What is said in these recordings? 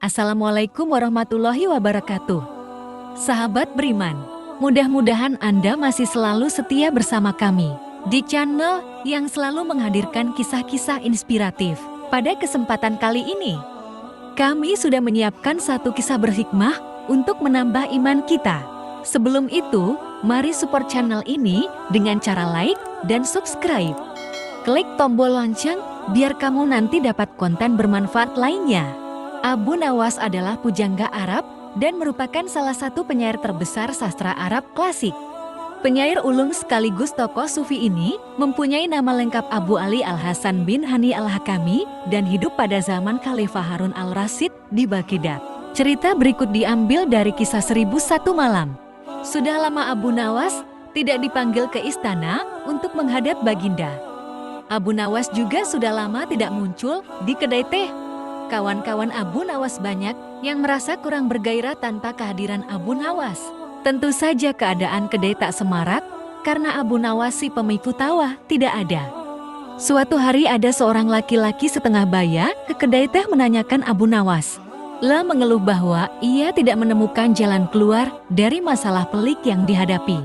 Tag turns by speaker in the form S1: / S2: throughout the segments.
S1: Assalamualaikum warahmatullahi wabarakatuh. Sahabat beriman, mudah-mudahan Anda masih selalu setia bersama kami di channel yang selalu menghadirkan kisah-kisah inspiratif. Pada kesempatan kali ini, kami sudah menyiapkan satu kisah berhikmah untuk menambah iman kita. Sebelum itu, mari support channel ini dengan cara like dan subscribe. Klik tombol lonceng biar kamu nanti dapat konten bermanfaat lainnya. Abu Nawas adalah pujangga Arab dan merupakan salah satu penyair terbesar sastra Arab klasik. Penyair ulung sekaligus tokoh sufi ini mempunyai nama lengkap Abu Ali Al-Hasan bin Hani Al-Hakami dan hidup pada zaman Khalifah Harun Al-Rasyid di Baghdad. Cerita berikut diambil dari kisah 1001 malam. Sudah lama Abu Nawas tidak dipanggil ke istana untuk menghadap Baginda. Abu Nawas juga sudah lama tidak muncul di kedai teh. Kawan-kawan Abu Nawas banyak yang merasa kurang bergairah tanpa kehadiran Abu Nawas. Tentu saja keadaan kedai tak semarak karena Abu Nawas si pemiku tawa tidak ada. Suatu hari ada seorang laki-laki setengah baya ke kedai teh menanyakan Abu Nawas. Ia mengeluh bahwa ia tidak menemukan jalan keluar dari masalah pelik yang dihadapi.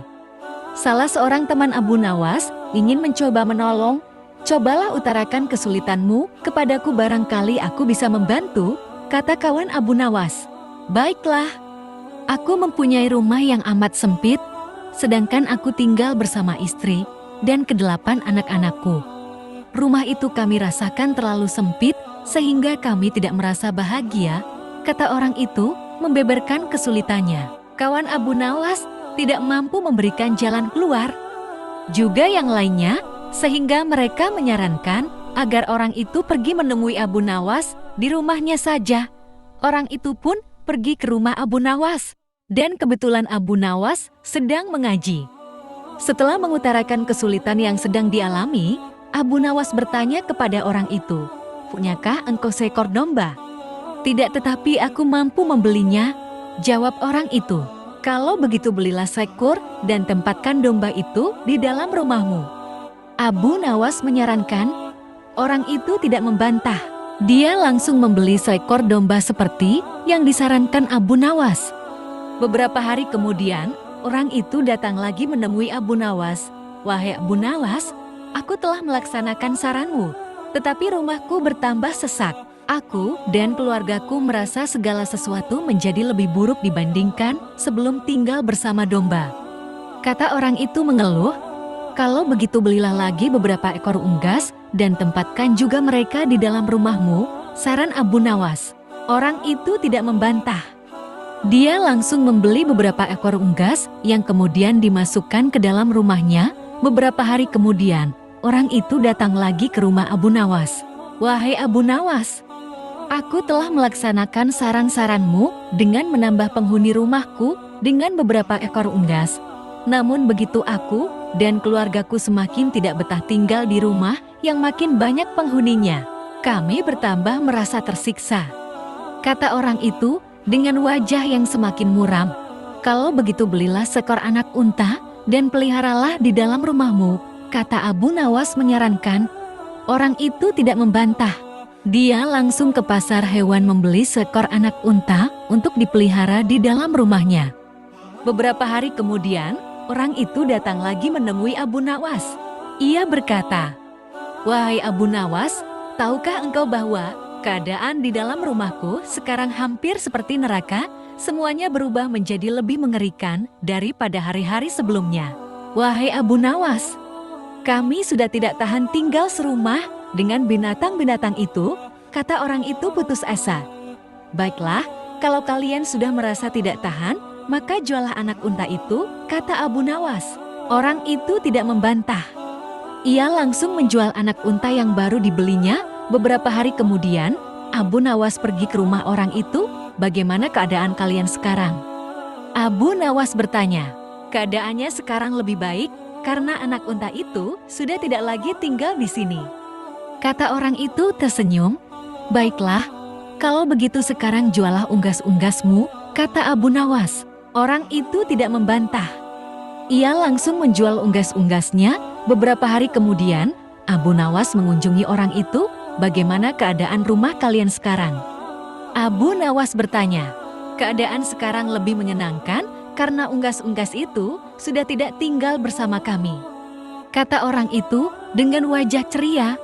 S1: Salah seorang teman Abu Nawas ingin mencoba menolong. Cobalah utarakan kesulitanmu kepadaku, barangkali aku bisa membantu, kata kawan Abu Nawas. Baiklah, aku mempunyai rumah yang amat sempit, sedangkan aku tinggal bersama istri dan ke-8 anak-anakku. Rumah itu kami rasakan terlalu sempit sehingga kami tidak merasa bahagia, kata orang itu membeberkan kesulitannya. Kawan Abu Nawas tidak mampu memberikan jalan keluar. Juga yang lainnya, sehingga mereka menyarankan agar orang itu pergi menemui Abu Nawas di rumahnya saja. Orang itu pun pergi ke rumah Abu Nawas, dan kebetulan Abu Nawas sedang mengaji. Setelah mengutarakan kesulitan yang sedang dialami, Abu Nawas bertanya kepada orang itu, "Punyakah engkau seekor domba?" "Tidak, tetapi aku mampu membelinya," jawab orang itu. "Kalau begitu belilah seekor dan tempatkan domba itu di dalam rumahmu." Abu Nawas menyarankan, orang itu tidak membantah. Dia langsung membeli seekor domba seperti yang disarankan Abu Nawas. Beberapa hari kemudian, orang itu datang lagi menemui Abu Nawas. "Wahai Abu Nawas, aku telah melaksanakan saranmu, tetapi rumahku bertambah sesak. Aku dan keluargaku merasa segala sesuatu menjadi lebih buruk dibandingkan sebelum tinggal bersama domba." Kata orang itu mengeluh, "Kalau begitu belilah lagi beberapa ekor unggas dan tempatkan juga mereka di dalam rumahmu," saran Abu Nawas. Orang itu tidak membantah. Dia langsung membeli beberapa ekor unggas yang kemudian dimasukkan ke dalam rumahnya. Beberapa hari kemudian, orang itu datang lagi ke rumah Abu Nawas. "Wahai Abu Nawas, aku telah melaksanakan saran-saranmu dengan menambah penghuni rumahku dengan beberapa ekor unggas. Namun begitu aku dan keluargaku semakin tidak betah tinggal di rumah yang makin banyak penghuninya. Kami bertambah merasa tersiksa," kata orang itu dengan wajah yang semakin muram. "Kalau begitu belilah seekor anak unta dan peliharalah di dalam rumahmu," kata Abu Nawas menyarankan. Orang itu tidak membantah. Dia langsung ke pasar hewan membeli seekor anak unta untuk dipelihara di dalam rumahnya. Beberapa hari kemudian, orang itu datang lagi menemui Abu Nawas. Ia berkata, "Wahai Abu Nawas, tahukah engkau bahwa keadaan di dalam rumahku sekarang hampir seperti neraka? Semuanya berubah menjadi lebih mengerikan daripada hari-hari sebelumnya. Wahai Abu Nawas, kami sudah tidak tahan tinggal serumah dengan binatang-binatang itu," kata orang itu putus asa. "Baiklah, kalau kalian sudah merasa tidak tahan, maka jualah anak unta itu," kata Abu Nawas. Orang itu tidak membantah. Ia langsung menjual anak unta yang baru dibelinya. Beberapa hari kemudian, Abu Nawas pergi ke rumah orang itu. "Bagaimana keadaan kalian sekarang?" Abu Nawas bertanya. "Keadaannya sekarang lebih baik karena anak unta itu sudah tidak lagi tinggal di sini," kata orang itu tersenyum. "Baiklah, kalau begitu sekarang jualah unggas-unggasmu," kata Abu Nawas. Orang itu tidak membantah. Ia langsung menjual unggas-unggasnya. Beberapa hari kemudian, Abu Nawas mengunjungi orang itu. "Bagaimana keadaan rumah kalian sekarang?" Abu Nawas bertanya, keadaan sekarang lebih menyenangkan karena unggas-unggas itu sudah tidak tinggal bersama kami. Kata orang itu dengan wajah ceria.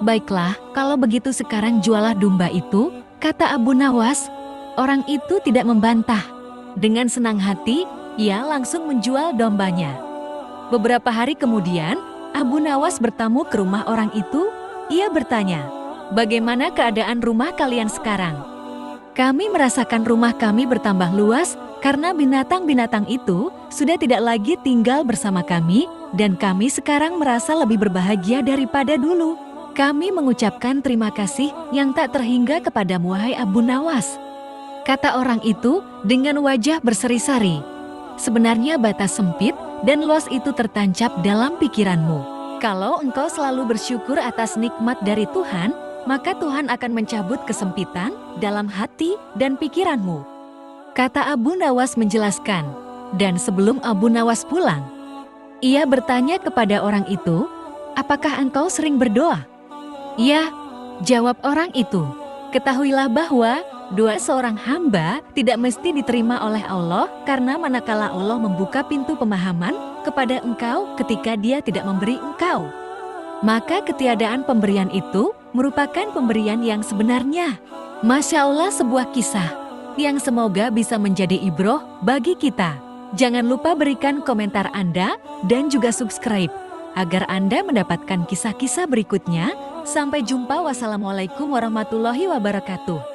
S1: Baiklah, kalau begitu sekarang jualah domba itu, kata Abu Nawas. Orang itu tidak membantah. Dengan senang hati, ia langsung menjual dombanya. Beberapa hari kemudian, Abu Nawas bertamu ke rumah orang itu. Ia bertanya, bagaimana keadaan rumah kalian sekarang? Kami merasakan rumah kami bertambah luas karena binatang-binatang itu sudah tidak lagi tinggal bersama kami dan kami sekarang merasa lebih berbahagia daripada dulu. Kami mengucapkan terima kasih yang tak terhingga kepadamu, wahai Abu Nawas. Kata orang itu dengan wajah berseri-seri. Sebenarnya batas sempit dan luas itu tertancap dalam pikiranmu. Kalau engkau selalu bersyukur atas nikmat dari Tuhan, maka Tuhan akan mencabut kesempitan dalam hati dan pikiranmu. Kata Abu Nawas menjelaskan, dan sebelum Abu Nawas pulang, ia bertanya kepada orang itu, apakah engkau sering berdoa? Ya, jawab orang itu, ketahuilah bahwa doa seorang hamba tidak mesti diterima oleh Allah karena manakala Allah membuka pintu pemahaman kepada engkau ketika dia tidak memberi engkau. Maka ketiadaan pemberian itu merupakan pemberian yang sebenarnya. Masya Allah, sebuah kisah yang semoga bisa menjadi ibroh bagi kita. Jangan lupa berikan komentar Anda dan juga subscribe agar Anda mendapatkan kisah-kisah berikutnya. Sampai jumpa, wassalamualaikum warahmatullahi wabarakatuh.